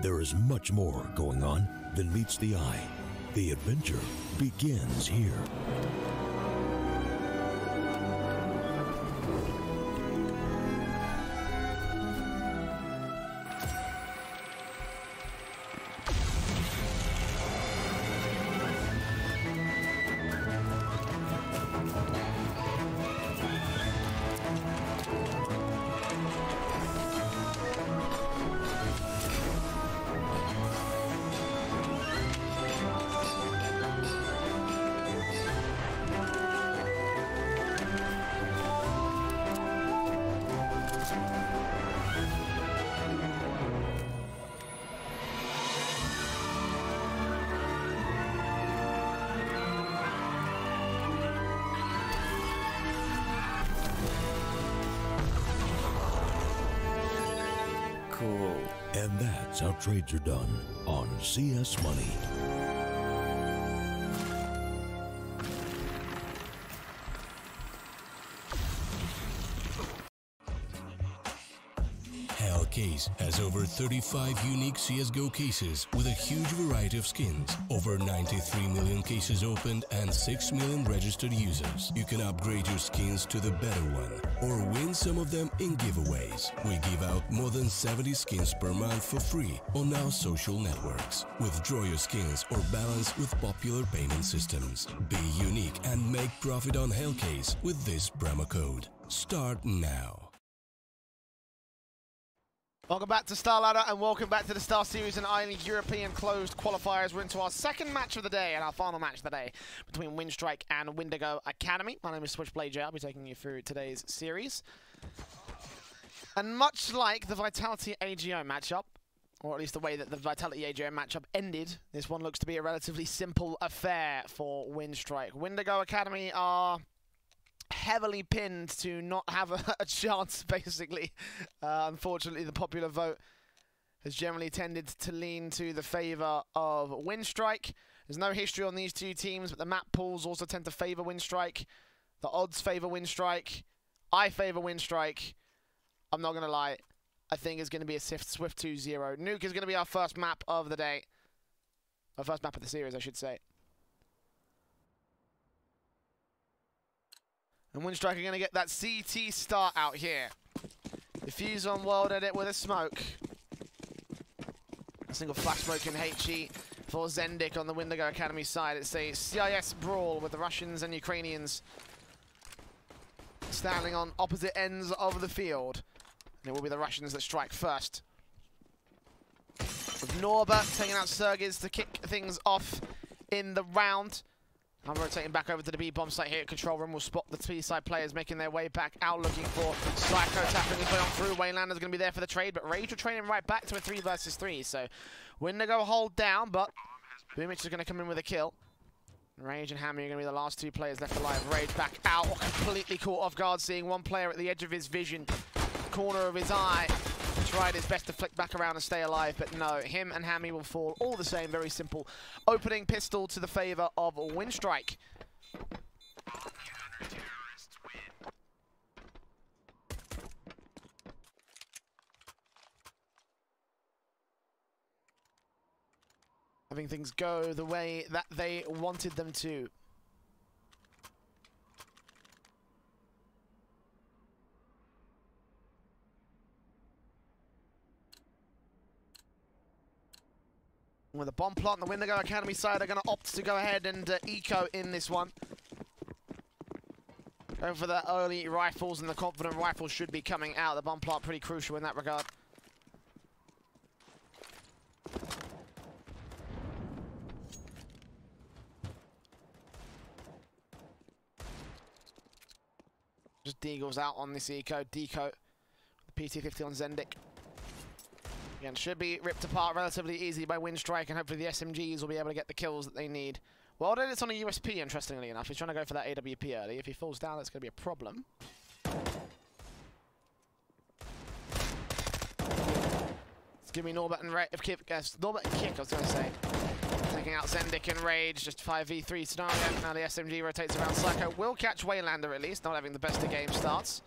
There is much more going on than meets the eye. The adventure begins here. Cool. And that's how trades are done on CS Money. Case has over 35 unique CSGO cases with a huge variety of skins, over 93 million cases opened and 6 million registered users. You can upgrade your skins to the better one or win some of them in giveaways. We give out more than 70 skins per month for free on our social networks. Withdraw your skins or balance with popular payment systems. Be unique and make profit on Hellcase with this promo code. Start now. Welcome back to Star Ladder and welcome back to the Star Series and I-League European closed qualifiers. We're into our second match of the day and our final match of the day between Winstrike and Windigo Academy. My name is Switchblade J. I'll be taking you through today's series. And much like the Vitality AGO matchup, or at least the way that the Vitality AGO matchup ended, this one looks to be a relatively simple affair for Winstrike. Windigo Academy are heavily pinned to not have a chance, basically. Unfortunately, the popular vote has generally tended to lean to the favour of Winstrike. There's no history on these two teams, but the map pools also tend to favour Winstrike. The odds favour Winstrike. I favour Winstrike. I'm not going to lie. I think it's going to be a Swift 2-0. Nuke is going to be our first map of the day. Our first map of the series, I should say. And Winstrike are going to get that CT start out here. Defuse on World Edit with a smoke. A single flash smoke in HE for Zendik on the Windigo Academy side. It's a CIS brawl with the Russians and Ukrainians standing on opposite ends of the field. And it will be the Russians that strike first. With Norbert taking out Sergiz to kick things off in the round. I'm rotating back over to the B-bomb site here at Control Room. We'll spot the T-side players making their way back out, looking for Psycho tapping his way on through. Waylander's going to be there for the trade, but Rage will train him right back to a 3 versus 3. So Windigo hold down, but Boomich is going to come in with a kill. Rage and Hammy are going to be the last 2 players left alive. Rage back out, completely caught off guard, seeing one player at the edge of his vision, corner of his eye. Tried his best to flick back around and stay alive, but no, him and Hammy will fall all the same. Very simple. Opening pistol to the favour of Winstrike. Having things go the way that they wanted them to. With a bomb plant on the Windigo Academy side, they're going to opt to go ahead and eco in this one. Going for the early rifles, and the confident rifles should be coming out. The bomb plant pretty crucial in that regard. Just Deagle's out on this eco. Deco, the PT-50 on Zendik. Again, should be ripped apart relatively easily by Winstrike, and hopefully the SMGs will be able to get the kills that they need. Well, then it's on a USP, interestingly enough. He's trying to go for that AWP early. If he falls down, that's going to be a problem. It's giving me Norbert and Norbert and Kick, I was going to say. Taking out Zendik and Rage, just 5v3 scenario. Now the SMG rotates around Psycho. Will catch Waylander at least, not having the best of game starts.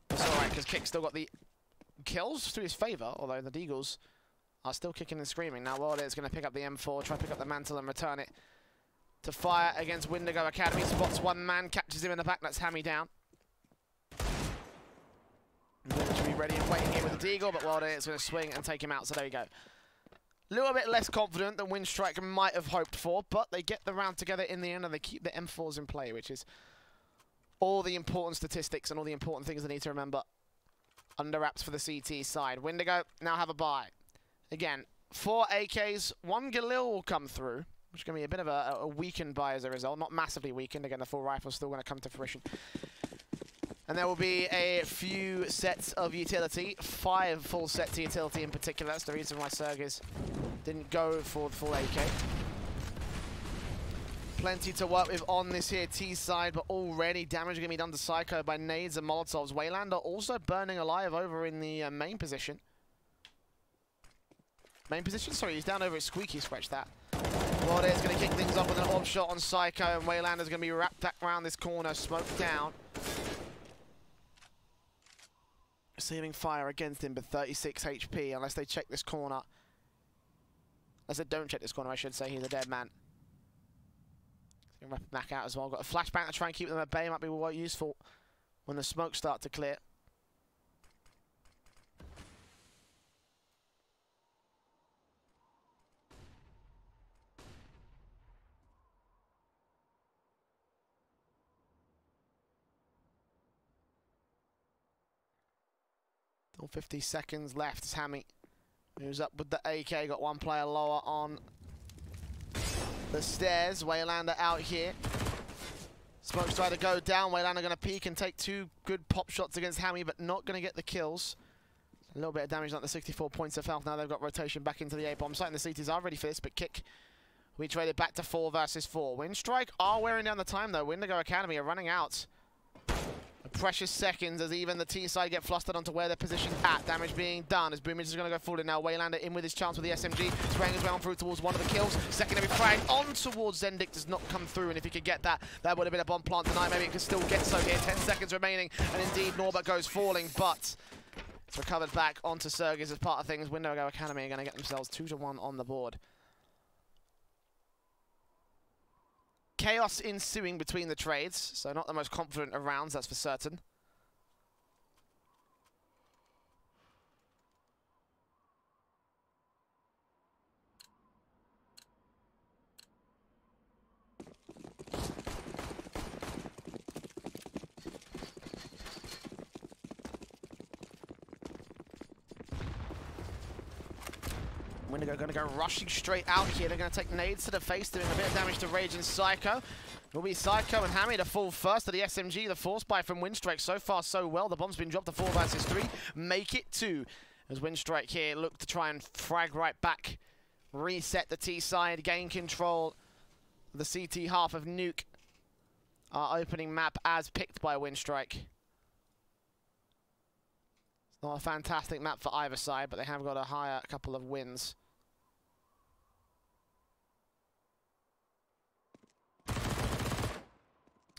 It's alright, because Kick still got the kills to his favour, although the Deagles are still kicking and screaming. Now World is going to pick up the M4, try to pick up the mantle and return it to fire against Wendigo Academy. Spots one man, catches him in the back, that's Hammy down. Should be ready and waiting here with the Deagle, but World is going to swing and take him out, so there you go. A little bit less confident than Windstrike might have hoped for, but they get the round together in the end and they keep the M4s in play, which is all the important statistics and all the important things they need to remember under wraps for the CT side. Wendigo now have a buy. Again, 4 AKs, 1 Galil will come through, which is going to be a bit of a weakened buy as a result. Not massively weakened. Again, the full rifle's still going to come to fruition. And there will be a few sets of utility, 5 full sets of utility in particular. That's the reason why Sergiz didn't go for the full AK. Plenty to work with on this here T side, but already damage going to be done to Psycho by nades and Molotovs. Waylander also burning alive over in the main position. Main position? Sorry, he's down over at Squeaky, scratch that. World is going to kick things off with an orb shot on Psycho, and Waylander's going to be wrapped back around this corner, smoked down. Receiving fire against him, but 36 HP, unless they check this corner. Unless they don't check this corner, I should say, he's a dead man. He's going to wrap him back out as well. Got a flashbang to try and keep them at bay, might be quite useful when the smoke start to clear. Still 50 seconds left as Hammy moves up with the AK. Got one player lower on the stairs. Waylander out here. Smoke's trying to go down. Waylander going to peek and take 2 good pop shots against Hammy, but not going to get the kills. A little bit of damage on the 64 points of health. Now they've got rotation back into the A-bomb site, and the CTs are ready for this, but Kick, we traded back to 4 versus 4. Windstrike are wearing down the time, though. Wendigo Academy are running out. Precious seconds as even the T side get flustered onto where they're positioned at. Damage being done as Boomage is going to go forward now. Waylander in with his chance with the SMG. Spraying his way on through towards one of the kills. Secondary frag on towards Zendik does not come through, and if he could get that, that would have been a bomb plant tonight. Maybe it could still get so here. 10 seconds remaining, and indeed Norbert goes falling, but it's recovered back onto Sergiz as part of things. Wendigo Academy are going to get themselves 2-1 on the board. Chaos ensuing between the trades, so not the most confident of rounds, that's for certain. Wendigo going to go rushing straight out here. They're going to take nades to the face, doing a bit of damage to Rage and Psycho. It will be Psycho and Hammy to fall first to the SMG. The force buy from Windstrike so far so well. The bomb's been dropped to 4 versus 3. Make it 2. As Windstrike here look to try and frag right back. Reset the T side, gain control. The CT half of Nuke. Our opening map as picked by Windstrike. It's not a fantastic map for either side, but they have got a higher couple of wins.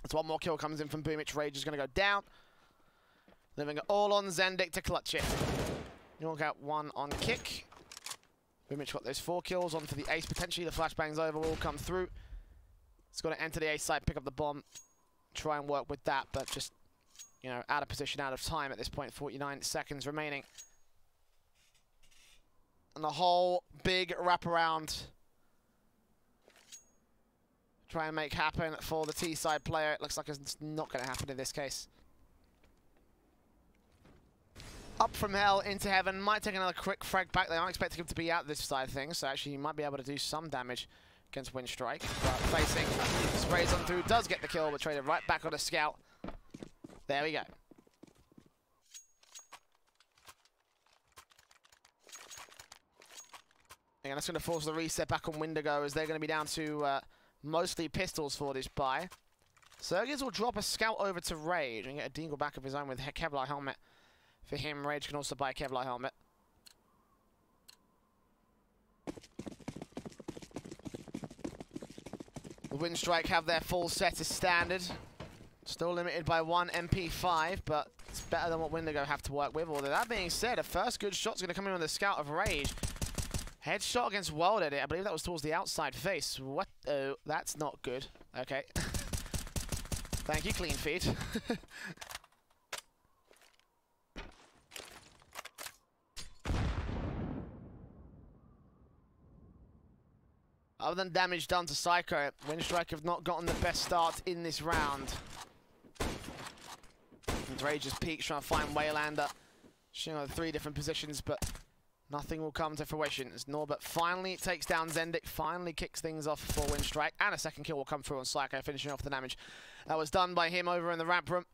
As one more kill comes in from Boomich, Rage is going to go down. Leaving it all on Zendik to clutch it. You'll get 1 on Kick. Boomich got those 4 kills on for the ace. Potentially the flashbangs over will come through. It's got to enter the ace side, pick up the bomb, try and work with that, but just, you know, out of position, out of time at this point. 49 seconds remaining. And the whole big wraparound try and make happen for the T-side player. It looks like it's not going to happen in this case. Up from hell into heaven. Might take another quick frag back. They aren't expecting him to be out this side of things, so actually he might be able to do some damage against Windstrike. But facing, sprays on through, does get the kill, but traded right back on a scout. There we go. And that's going to force the reset back on Wendigo as they're going to be down to mostly pistols for this buy. Sergiz will drop a scout over to Rage and get a Deagle back of his own with a Kevlar helmet. For him, Rage can also buy a Kevlar helmet. The Windstrike have their full set as standard. Still limited by 1 MP5, but it's better than what Wendigo have to work with. Although that being said, a first good shot's going to come in on the scout of Rage. Headshot against World Edit. I believe that was towards the outside face. What? Oh, that's not good. Okay. Thank you, clean feed. Other than damage done to Psycho, Winstrike have not gotten the best start in this round. And Rage just peeks trying to find Waylander. Showing on 3 different positions, but nothing will come to fruition as Norbert finally takes down Zendik, finally kicks things off for Winstrike, and a second kill will come through on Psycho, finishing off the damage. That was done by him over in the ramp room.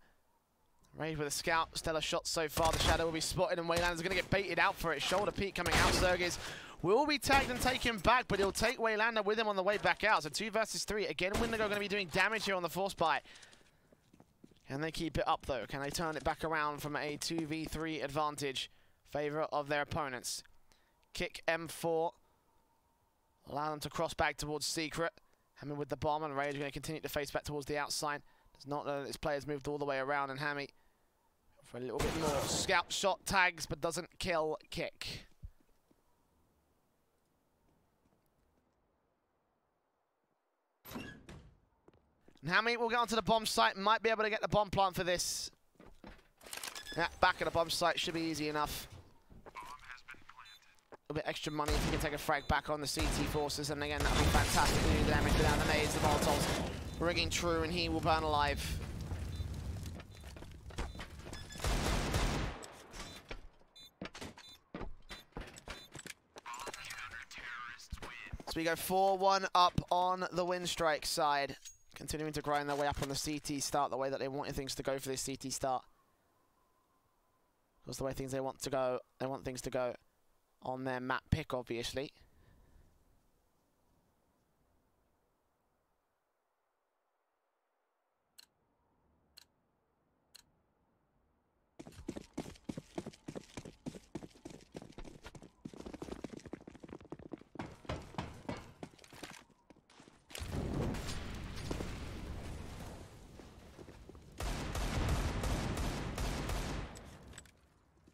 Rage with a scout, stellar shot so far. The shadow will be spotted and Waylander's going to get baited out for it. Shoulder peek coming out. Zergiz will be tagged and taken back, but he'll take Waylander with him on the way back out. So 2 versus 3. Again, Windigo going to be doing damage here on the force buy. Can they keep it up though? Can they turn it back around from a 2v3 advantage in favor of their opponents? Kick M4. Allow them to cross back towards Secret. Hammy with the bomb, and Rage going to continue to face back towards the outside. Does not know that his player's moved all the way around, and Hammy for a little bit more. Scout shot tags, but doesn't kill kick. And Hammy will get onto the bomb site, might be able to get the bomb plant for this. Yeah, back at the bomb site should be easy enough. A bit extra money if you can take a frag back on the CT forces, and again that'll be fantastic to do damage down the nades, the molotovs rigging true, and he will burn alive. So we go 4-1 up on the Winstrike side, continuing to grind their way up on the CT start the way that they wanted things to go for this CT start. That's the way things they want to go. They want things to go on their map pick, obviously.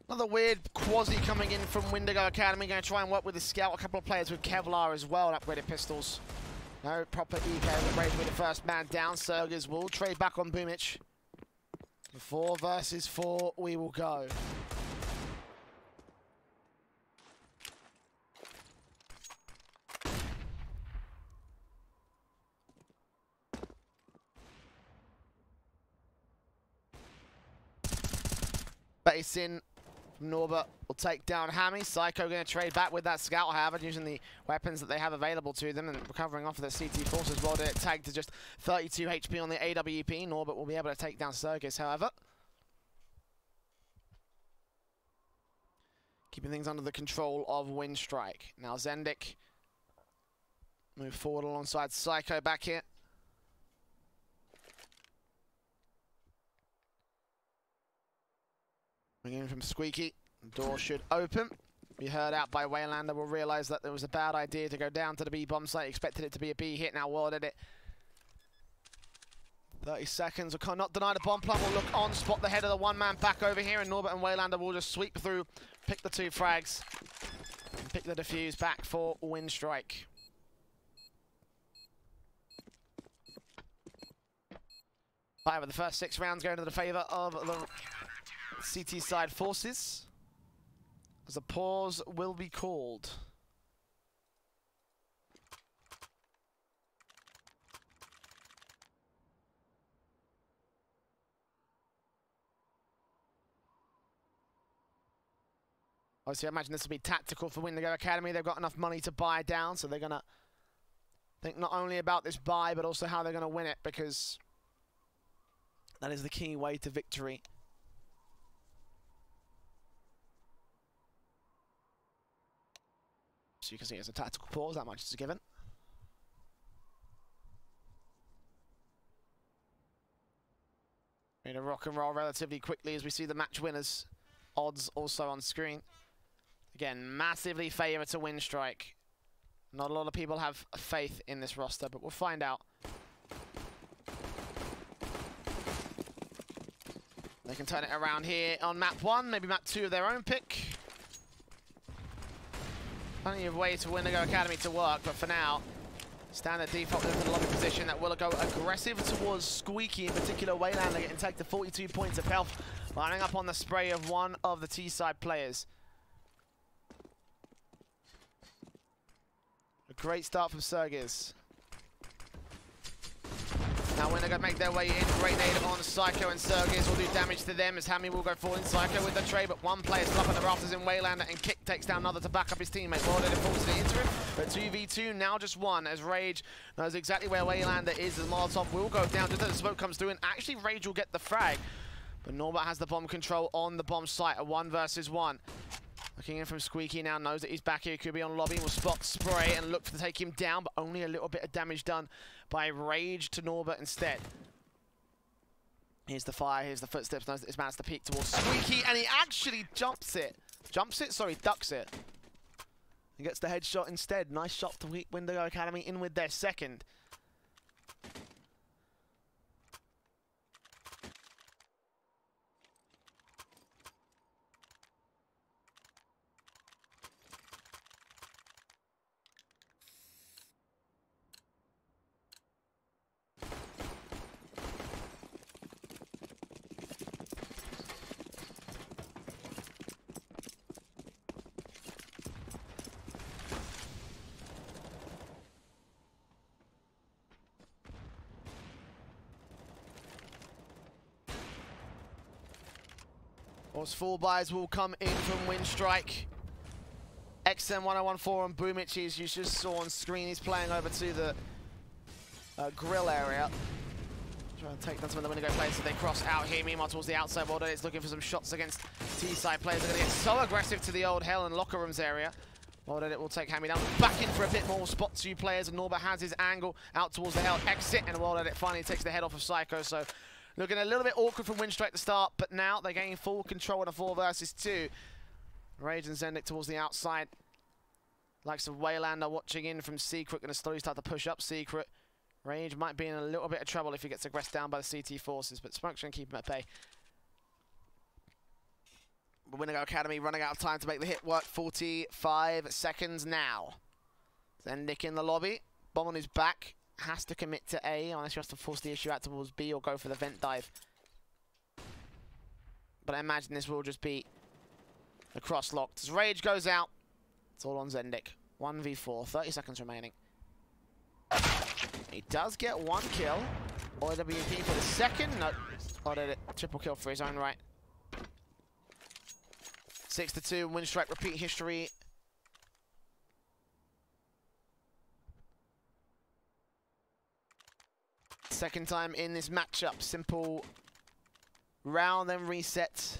Another weird quasi coming in from Windigo Academy, going to try and work with the scout. A couple of players with Kevlar as well, and upgraded pistols. No proper EK, but Rage with the first man down. Zergiz will trade back on Boomich. 4 versus 4, we will go. Base in. Norbert will take down Hammy. Psycho going to trade back with that scout, however, using the weapons that they have available to them and recovering off of the CT forces. Well, it tagged to just 32 HP on the AWP. Norbert will be able to take down Zergiz, however. Keeping things under the control of Winstrike. Now Zendik move forward alongside Psycho back here. Bringing in from Squeaky. The door should open. Be heard out by Waylander. Will realise that there was a bad idea to go down to the B bomb site. Expected it to be a B hit. Now World Edit. 30 seconds. Will not deny the bomb plant. Will look on, spot the head of the one-man back over here, and Norbert and Waylander will just sweep through, pick the 2 frags, and pick the defuse back for Winstrike. Five of the first 6 rounds going to the favour of the CT side forces, as a pause will be called. Obviously, I imagine this will be tactical for Windigo Academy. They've got enough money to buy down, so they're going to think not only about this buy, but also how they're going to win it, because that is the key way to victory. So you can see it's a tactical pause, that much is a given. Ready to rock and roll relatively quickly as we see the match winners odds also on screen. Again, massively favour to Winstrike. Not a lot of people have faith in this roster, but we'll find out. They can turn it around here on map 1, maybe map 2 of their own pick. Plenty of ways for Wendigo Academy to work, but for now, standard default in the lobby position that will go aggressive towards Squeaky, in particular. Waylander getting taken to 42 points of health, lining up on the spray of one of the T-side players. A great start from Sergiz. Now Wendigo make their way in. Great nade on Psycho, and Sergiz will do damage to them as Hammy will go forward in. Psycho with the trade, but one player still up on the rafters in Waylander, and Kick takes down another to back up his teammate. Well, it falls to the interim, but 2v2, now just one, as Rage knows exactly where Waylander is. The Molotov will go down just as the smoke comes through, and actually Rage will get the frag. But Norbert has the bomb control on the bomb site, a 1 versus 1. Looking in from Squeaky now, knows that he's back here. Could be on lobby, will spot spray and look to take him down, but only a little bit of damage done by Rage to Norbert instead. Here's the fire, here's the footsteps, knows that this man's to peek towards Squeaky, and he actually jumps it. Ducks it. He gets the headshot instead. Nice shot to Wendigo Academy in with their second. Those full buys will come in from Windstrike. XM1014 and Boomich, you just saw on screen, he's playing over to the grill area. Trying to take down some of the Wendigo players as they cross out here. Meanwhile, towards the outside border, it's looking for some shots against T-side players. They're going to get so aggressive to the old Hell and locker rooms area. Well, it will take Hammy down. Back in for a bit more. Spot 2 players, and Norbert has his angle out towards the Hell exit, and well, it finally takes the head off of Psycho. So looking a little bit awkward from Windstrike to start, but now they're gaining full control in a 4 versus 2. Rage and Zendik towards the outside. Likes of Waylander watching in from Secret, going to slowly start to push up Secret. Rage might be in a little bit of trouble if he gets aggressed down by the CT forces, but Smoke's going to keep him at bay. Wendigo Academy running out of time to make the hit work. 45 seconds now. Zendik in the lobby. Bomb on his back. Has to commit to A unless he has to force the issue out towards B or go for the vent dive. But I imagine this will just be a cross locked. As Rage goes out, it's all on Zendik. 1v4, 30 seconds remaining. He does get 1 kill. OWP for the second. No. Oh, did it. Triple kill for his own right. 6-2, Windstrike repeat history. Second time in this matchup. Simple round, then reset.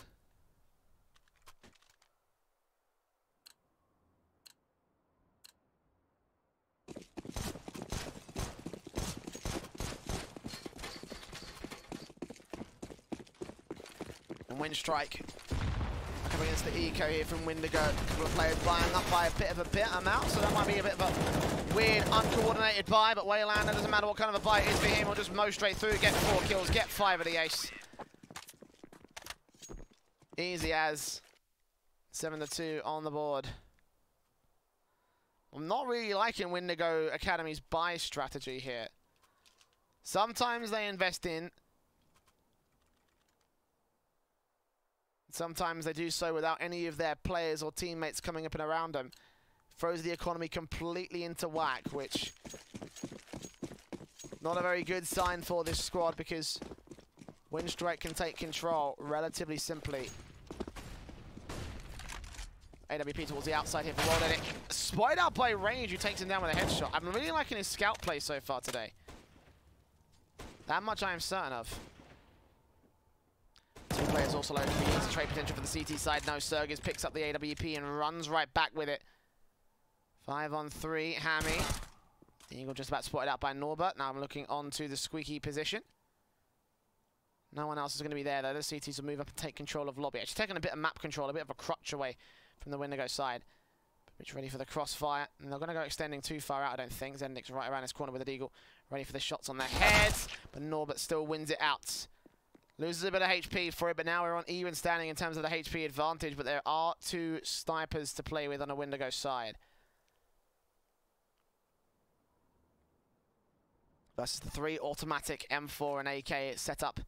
And Windstrike coming against the eco here from Wendigo. A couple of players buying up by a bit amount, so that might be a bit of a weird, uncoordinated buy, but Waylander, doesn't matter what kind of a buy it is for him, he'll just mow straight through, get 4 kills, get 5 of the ace. Easy as 7-2 on the board. I'm not really liking Wendigo Academy's buy strategy here. Sometimes they invest in, sometimes they do so without any of their players or teammates coming up and around them. Throws the economy completely into whack, which not a very good sign for this squad because Windstrike can take control relatively simply. AWP towards the outside here for World Edit. Spied out by Rage, who takes him down with a headshot. I'm really liking his scout play so far today. That much I am certain of. 2 players also low. He needs trade potential for the CT side. No, Sergiz picks up the AWP and runs right back with it. 5 on 3, Hammy. The Eagle just about spotted out by Norbert. Now I'm looking on to the Squeaky position. No one else is going to be there, though. The CTs will move up and take control of lobby. Actually taking a bit of map control, a bit of a crutch away from the Wendigo side. Which ready for the crossfire. And they're going to go extending too far out, I don't think. Zendik's right around his corner with the Deagle. Ready for the shots on their heads. But Norbert still wins it out. Loses a bit of HP for it, but now we're on even standing in terms of the HP advantage. But there are 2 snipers to play with on a Wendigo side. versus the 3 automatic M4 and AK set up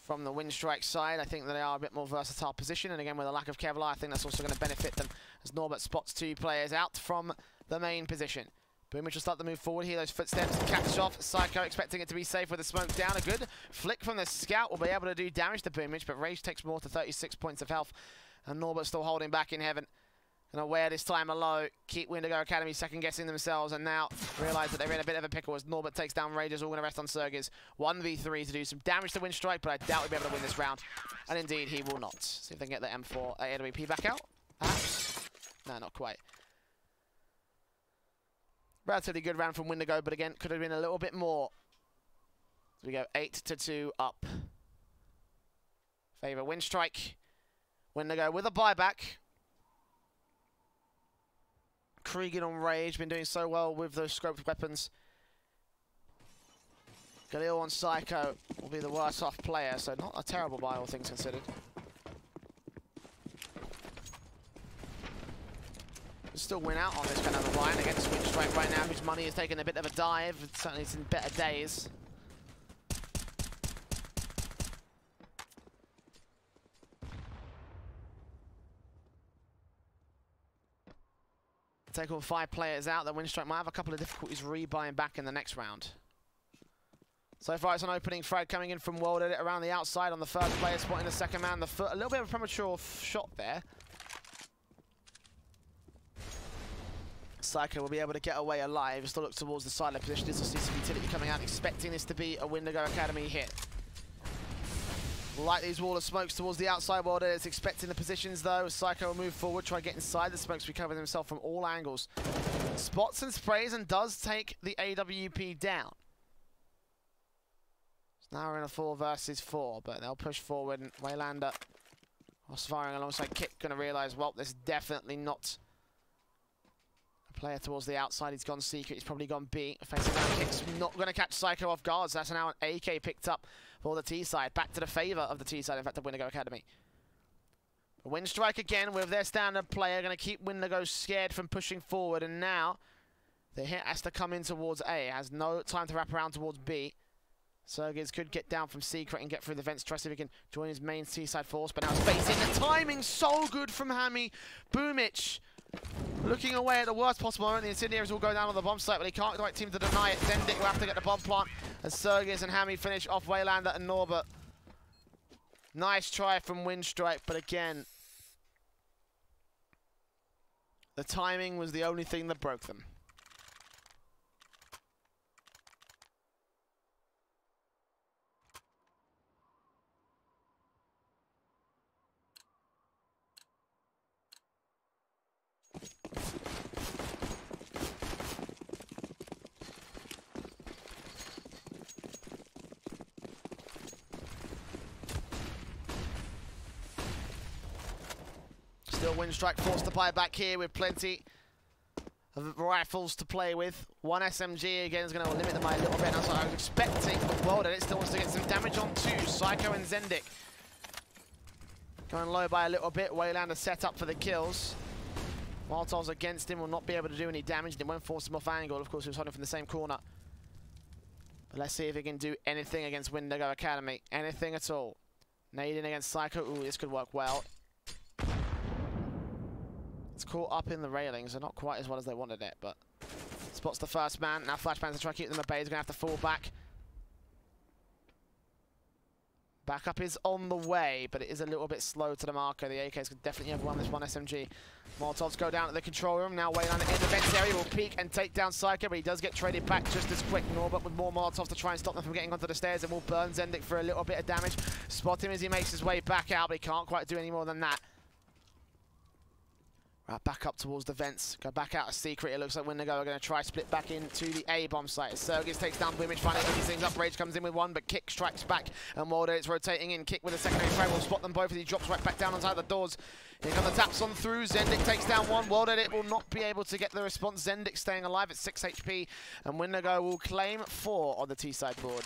from the Windstrike side. I think that they are a bit more versatile position, and again with a lack of Kevlar, I think that's also going to benefit them as Norbert spots 2 players out from the main position. Boomich will start to move forward here, those footsteps catch off. Psycho expecting it to be safe with the smoke down. A good flick from the scout will be able to do damage to Boomich, but Rage takes more to 36 points of health, and Norbert still holding back in heaven. And aware this time a low, keep Windigo Academy second guessing themselves, and now realise that they're in a bit of a pickle as Norbert takes down Rage. All going to rest on Sergiz. 1v3 to do some damage to Windstrike, but I doubt he'll be able to win this round. And indeed he will not. See if they can get the M4 AWP back out, perhaps? No, not quite. Relatively good round from Windigo, but again, could have been a little bit more. So we go 8-2 up. Favour Windstrike. Windigo with a buyback. Krigan on Rage, been doing so well with those scoped weapons. Galil on Psycho will be the worse off player, so not a terrible buy, all things considered. Still win out on this kind of a line against Windstrike right now, whose money is taking a bit of a dive. Certainly it's in better days. Take all 5 players out, then Windstrike might have a couple of difficulties rebuying back in the next round. So far it's an opening frag coming in from World Edit around the outside on the first player, spotting the second man. The foot, a little bit of a premature shot there. Psycho will be able to get away alive. Still look towards the side position. Still see some utility coming out, expecting this to be a Windigo Academy hit. Like these wall of smokes towards the outside. World Edit's expecting the positions though. Psycho will move forward, try to get inside the smokes, recovering himself from all angles. Spots and sprays and does take the AWP down. So now we're in a 4 versus 4, but they'll push forward. And Waylander, whilst firing alongside Kick, going to realise, well, this is definitely not a player towards the outside. He's gone secret. He's probably gone B. Facing down Kick's not going to catch Psycho off guard. So that's now an AK picked up for the T side. Back to the favour of the T side, in fact, of Windigo Academy. Windstrike again with their standard player, going to keep Windigo scared from pushing forward, and now the hit has to come in towards A. Has no time to wrap around towards B. Sergiz could get down from Secret and get through the vents, try to see if he can join his main T-side force, but now it's facing the timing so good from Hammy. Boomich looking away at the worst possible moment. The incendiaries will go down on the bomb site, but he can't get the right team to deny it. Zendik will have to get the bomb plant as Sergiz and Hammy finish off Waylander and Norbert. Nice try from Windstrike, but again, the timing was the only thing that broke them. Still Windstrike forced to buy back here with plenty of rifles to play with. One SMG again is going to limit them by a little bit. That's what I was expecting. But World Edit still wants to get some damage on too. Psycho and Zendik going low by a little bit. Waylander set up for the kills. Molotovs against him will not be able to do any damage. They won't force him off angle. Of course, he was holding from the same corner. But let's see if he can do anything against Windigo Academy. Anything at all. Nading against Psycho. Ooh, this could work well. It's caught up in the railings, so not quite as well as they wanted it, but spots the first man. Now Flashbang's to try to keep them at bay. He's going to have to fall back. Backup is on the way, but it is a little bit slow to the marker. The AKs could definitely have won this one SMG. Molotovs go down to the control room. Now Waylander in the vents area will peek and take down Psycho, but he does get traded back just as quick. Norbert with more Molotovs to try and stop them from getting onto the stairs, and will burn Zendik for a little bit of damage. Spot him as he makes his way back out, but he can't quite do any more than that. Right, back up towards the vents. Go back out of Secret. It looks like Windigo are going to try split back into the A bomb site. Sergiz takes down Boomich, finally opens things up. Rage comes in with one, but Kick strikes back. And World Edit's rotating in. Kick with a secondary frag will spot them both as he drops right back down inside the doors. Here come the taps on through. Zendik takes down one. World Edit will not be able to get the response. Zendik staying alive at 6 HP. And Windigo will claim 4 on the T-side board.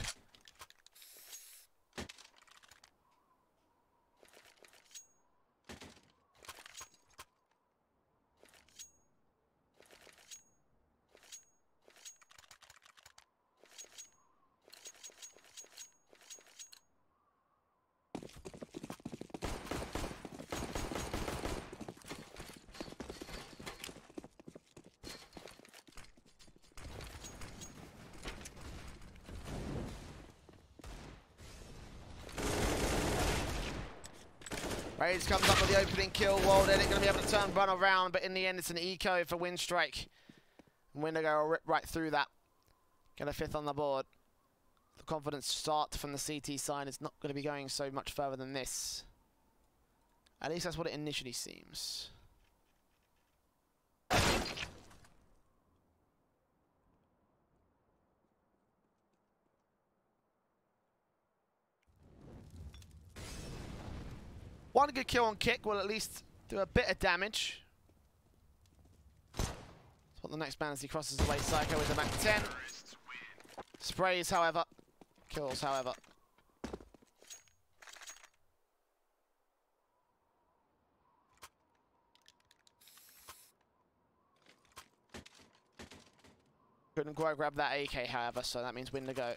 Rage comes up with the opening kill. World Edit going to be able to turn run around, but in the end it's an eco for Windstrike. Windigo will rip right through that. Get a 5th on the board. The confidence start from the CT side is not going to be going so much further than this. At least that's what it initially seems. One good kill on Kick will at least do a bit of damage. That's what the next man as he crosses away. Psycho with the Mac 10. Sprays, however. Kills, however. Couldn't quite grab that AK, however, so that means Windigo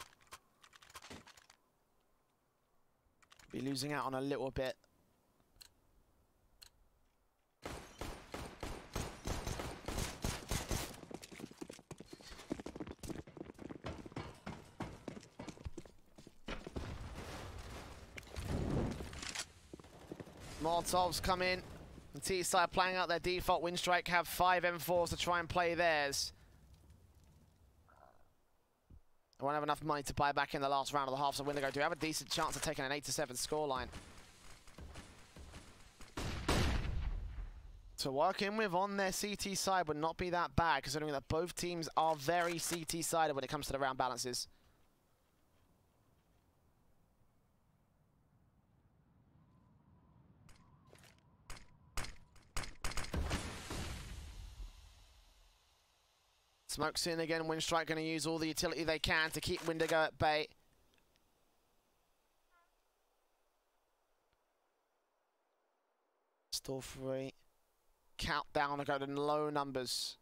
be losing out on a little bit. Molotovs come in. The T side playing out their default. Windstrike have 5 M4s to try and play theirs. They won't have enough money to buy back in the last round of the half, so Windigo do have a decent chance of taking an 8-7 scoreline. To work in with on their CT side would not be that bad, considering that both teams are very CT-sided when it comes to the round balances. Smokes in again. Windstrike going to use all the utility they can to keep Windigo at bay. Still free. Countdown to go to low numbers.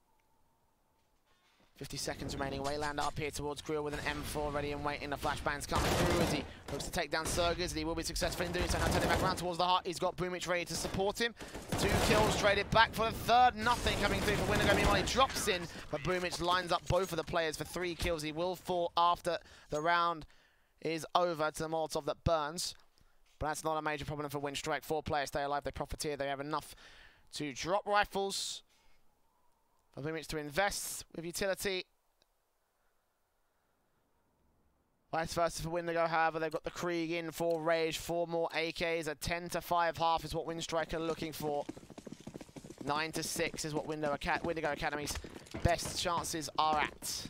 50 seconds remaining. Waylander up here towards Grill with an M4 ready and waiting. The flashbang's coming through as he looks to take down Surges. He will be successful in doing so. Now turning back around towards the heart. He's got Boomich ready to support him. 2 kills traded back for the third. Nothing coming through for Windigo. Meanwhile, he drops in, but Boomich lines up both of the players for 3 kills. He will fall after the round is over to the Molotov that burns. But that's not a major problem for Windstrike. 4 players stay alive. They profiteer. They have enough to drop rifles. For Boomich to invest with utility. Vice versa for Windigo, however, they've got the Krieg in for Rage, 4 more AKs. A 10-5 half is what Windstrike are looking for. 9-6 is what Windigo Academy's best chances are at.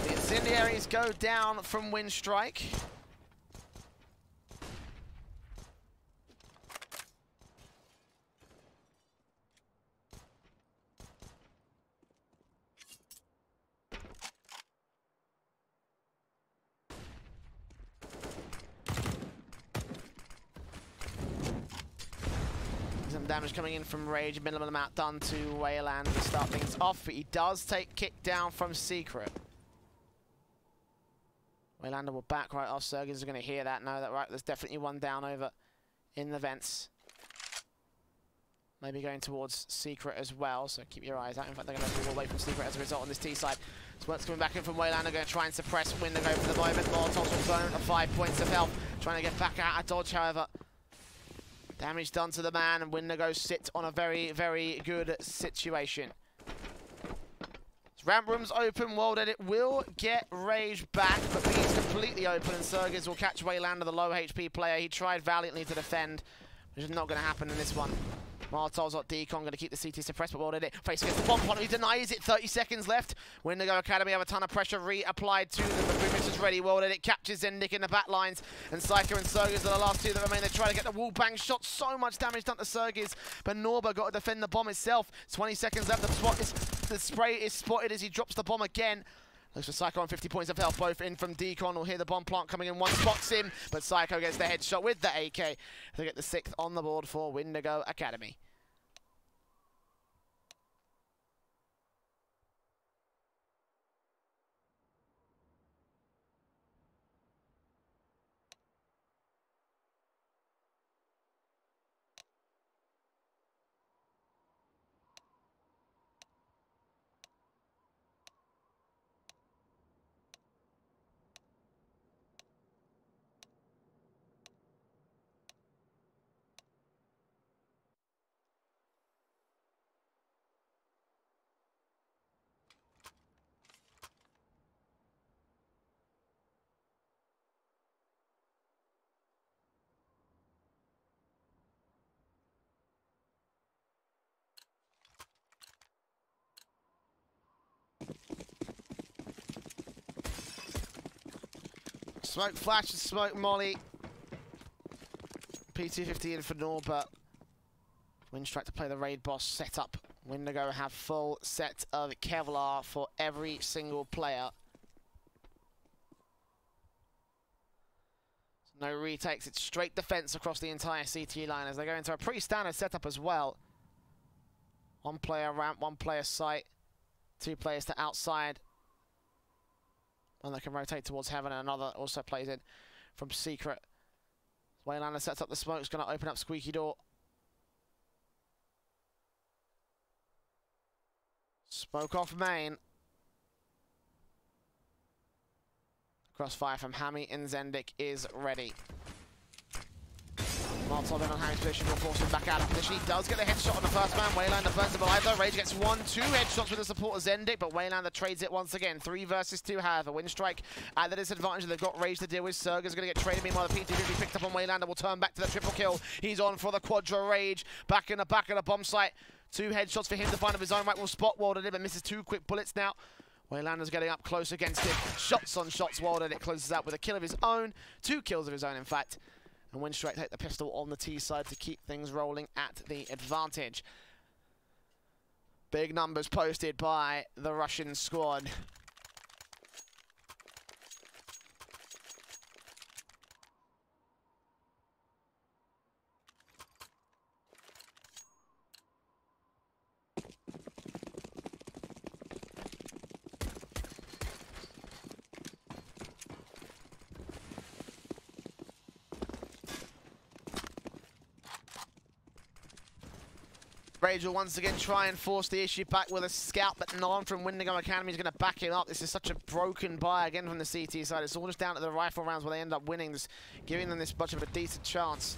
The incendiaries go down from Windstrike. Damage coming in from Rage, minimal amount done to Wayland to start things off, but he does take kick down from Secret. Waylander will back right off. Surges is going to hear that, know that right. There's definitely one down over in the vents. Maybe going towards Secret as well, so keep your eyes out. In fact, they're going to move away from Secret as a result on this T side. Swert's coming back in from Waylander, going to try and suppress Windigo for the moment. Molotovs will burn at 5 points of health, trying to get back out of dodge, however. Damage done to the man, and Windigo sit on a very, very good situation. Ramp room's open. World Edit will get Rage back, but B's completely open, and Surges will catch Waylander, the low HP player. He tried valiantly to defend, which is not going to happen in this one. Molotov's got Decon, going to keep the CT suppressed, but World Edit face against the bomb pot. He denies it. 30 seconds left. Windigo Academy have a ton of pressure reapplied to them, but Boomich is ready. World Edit captures Zendik in the back lines, and Psycho and Surges are the last 2 that remain. They try to get the wall bang shot. So much damage done to Surges, but Norba got to defend the bomb itself. 20 seconds left. The spray is spotted as he drops the bomb again. Looks for Psycho on 50 points of health, both in from Decon. We'll hear the bomb plant coming in. One spots him, but Psycho gets the headshot with the AK. They get the 6th on the board for Windigo Academy. Smoke flash and smoke molly. P250 in for Norbert. Windstrike to play the raid boss setup. Wendigo have full set of Kevlar for every single player. No retakes, it's straight defense across the entire CT line as they go into a pretty standard setup as well. One player ramp, one player site, two players to outside. One that can rotate towards heaven and another also plays in from secret. Waylander sets up the smoke, is going to open up squeaky door. Smoke off main. Crossfire from Hammy and Zendik is ready. Molotov in on Hammy's position, will force him back out of position. He does get the headshot on the first man. Waylander burns him alive though. Rage gets 2 headshots with the support of Zendik, but Waylander trades it once again. 3 versus 2, however. Windstrike at the disadvantage. They've got Rage to deal with. Serger's going to get traded. Meanwhile, the P250 picked up on Waylander will turn back to the triple kill. He's on for the Quadra Rage. Back in the back of the bomb site. 2 headshots for him to find of his own right. Will spot Walden, but misses 2 quick bullets now. Waylander's getting up close against him. Shots on shots. Walden, it closes out with a kill of his own. 2 kills of his own, in fact. And Windstrike take the pistol on the T side to keep things rolling at the advantage. Big numbers posted by the Russian squad. Rage will once again try and force the issue back with a scout, but no one from Wendigo Academy is going to back him up. This is such a broken buy again from the CT side. It's all just down to the rifle rounds where they end up winning, just giving them this much of a decent chance.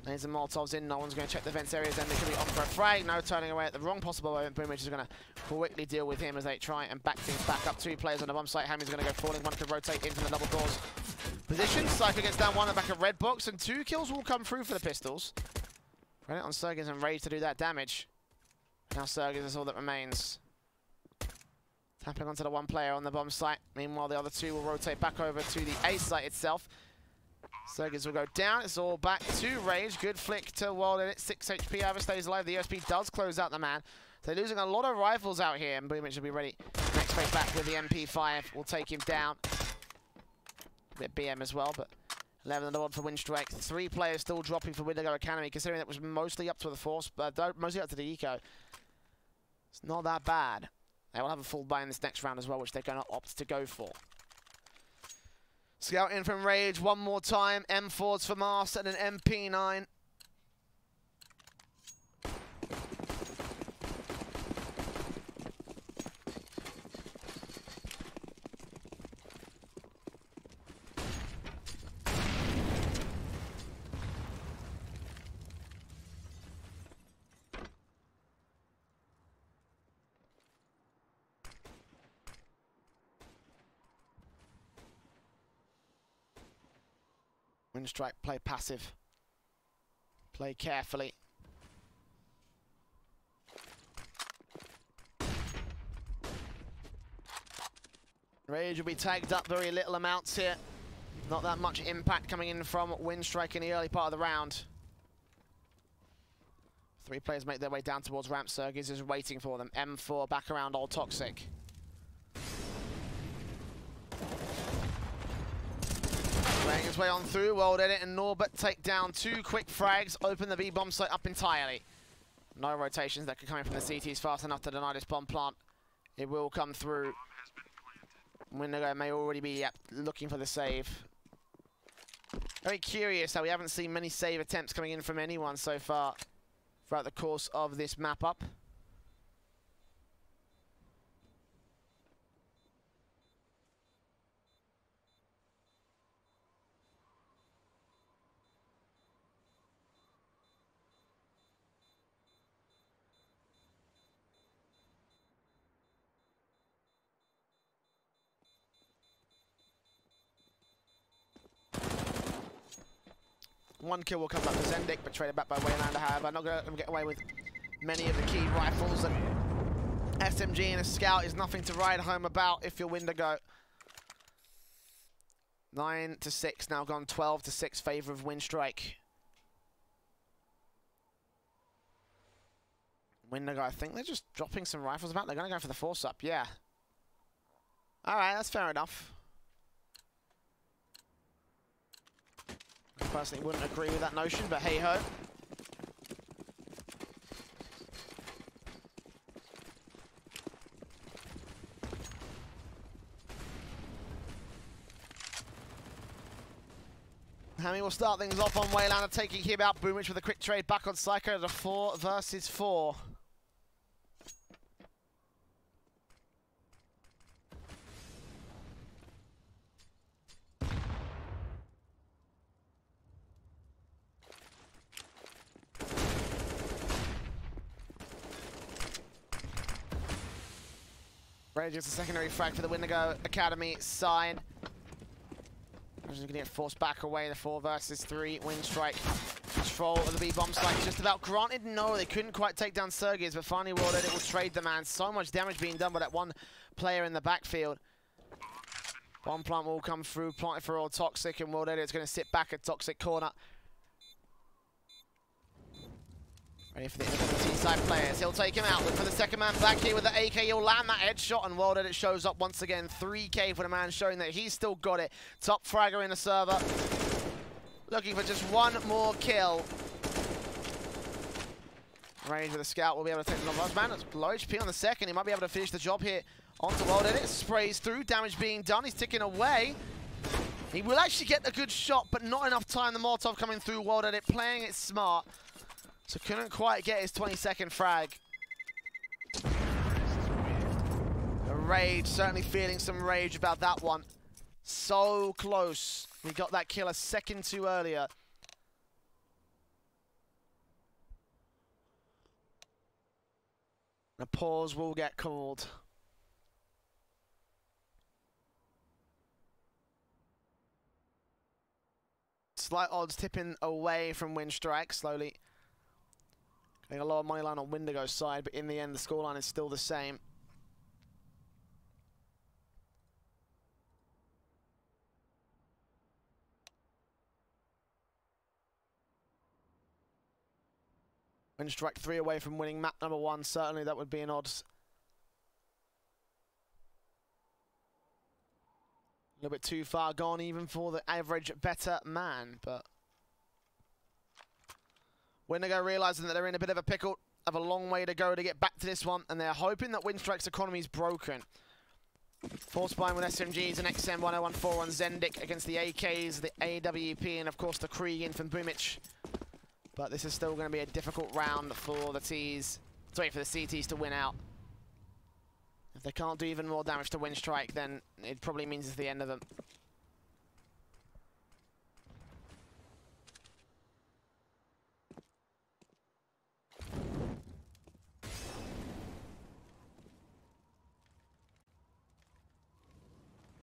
There's the Molotovs in. No one's going to check the fence areas, and they could be on for a frag. No turning away at the wrong possible moment. Boomage is going to quickly deal with him as they try and back things back up. 2 players on the bomb site. Hammy's going to go falling. One could rotate into the double doors position. Psycho gets down 1 at the back of red box, and 2 kills will come through for the pistols. Credit on Sergis and Rage to do that damage. Now Sergis is all that remains. Tapping onto the 1 player on the bomb site. Meanwhile, the other 2 will rotate back over to the A site itself. Sergis will go down. It's all back to Rage. Good flick to Walden. It's 6 HP. However, stays alive. The USP does close out the man. So they're losing a lot of rifles out here. And Boomage will be ready. Next phase back with the MP5. Will take him down. A bit BM as well, but 11 on the board for Windstrike. 3 players still dropping for Wendigo Academy, considering that was mostly up to the Force, mostly up to the Eco. It's not that bad. They will have a full buy in this next round as well, which they're going to opt to go for. Scout in from Rage one more time. M4s for Mast and an MP9. Windstrike, play passive. Play carefully. Rage will be tagged up very little amounts here. Not that much impact coming in from Windstrike in the early part of the round. 3 players make their way down towards ramp. Sergis is waiting for them. M4 back around Old Toxic. Playing his way on through, World Edit and Norbert take down 2 quick frags, open the B bomb site up entirely. No rotations that can come in from the CTs fast enough to deny this bomb plant. It will come through. Wendigo may already be looking for the save. Very curious how we haven't seen many save attempts coming in from anyone so far throughout the course of this map up. One kill will come back to Zendik, but traded back by Waylander. However, not going to get away with many of the key rifles. And SMG and a scout is nothing to ride home about if you're Wendigo. 9-6, now gone 12-6, favor of Winstrike. Windigo, I think they're just dropping some rifles about. They're going to go for the force-up, yeah. Alright, that's fair enough. I personally wouldn't agree with that notion, but hey-ho. Hammy will start things off on Waylander, taking him out. Boomich with a quick trade back on Psycho to 4 versus 4. Rage gets a secondary frag for the Windigo Academy side. Going to get forced back away, the 4 versus 3. Winstrike, control of the B-bomb site just about granted. No, they couldn't quite take down Sergius, but finally World Edit will trade the man. So much damage being done by that one player in the backfield. Bomb plant will come through, planted for all Toxic, and World Edit's going to sit back at Toxic corner. Ready for the T-side players. He'll take him out. Look for the second man back here with the AK. He'll land that headshot, and World Edit shows up once again. 3K for the man, showing that he's still got it. Top fragger in the server. Looking for just one more kill. Rage with the scout will be able to take the last man. That's low HP on the second. He might be able to finish the job here onto World Edit. Sprays through. Damage being done. He's ticking away. He will actually get a good shot, but not enough time. The Molotov coming through. World Edit playing it smart. So couldn't quite get his 22nd frag. The Rage, certainly feeling some rage about that one. So close. We got that kill a second too earlier. A pause will get called. Slight odds tipping away from Winstrike slowly. Getting a lot of money line on Windigo's side, but in the end, the scoreline is still the same. Winstrike 3 away from winning map number 1. Certainly that would be an odds. A little bit too far gone even for the average better man, but Windigo realizing that they're in a bit of a pickle, have a long way to go to get back to this one, and they're hoping that Winstrike's economy is broken. Force buying with SMGs and XM1014 on Zendik against the AKs, the AWP, and of course the Krieg from Boomich. But this is still going to be a difficult round for the Ts. Let's wait for the CTs to win out. If they can't do even more damage to Winstrike, then it probably means it's the end of them.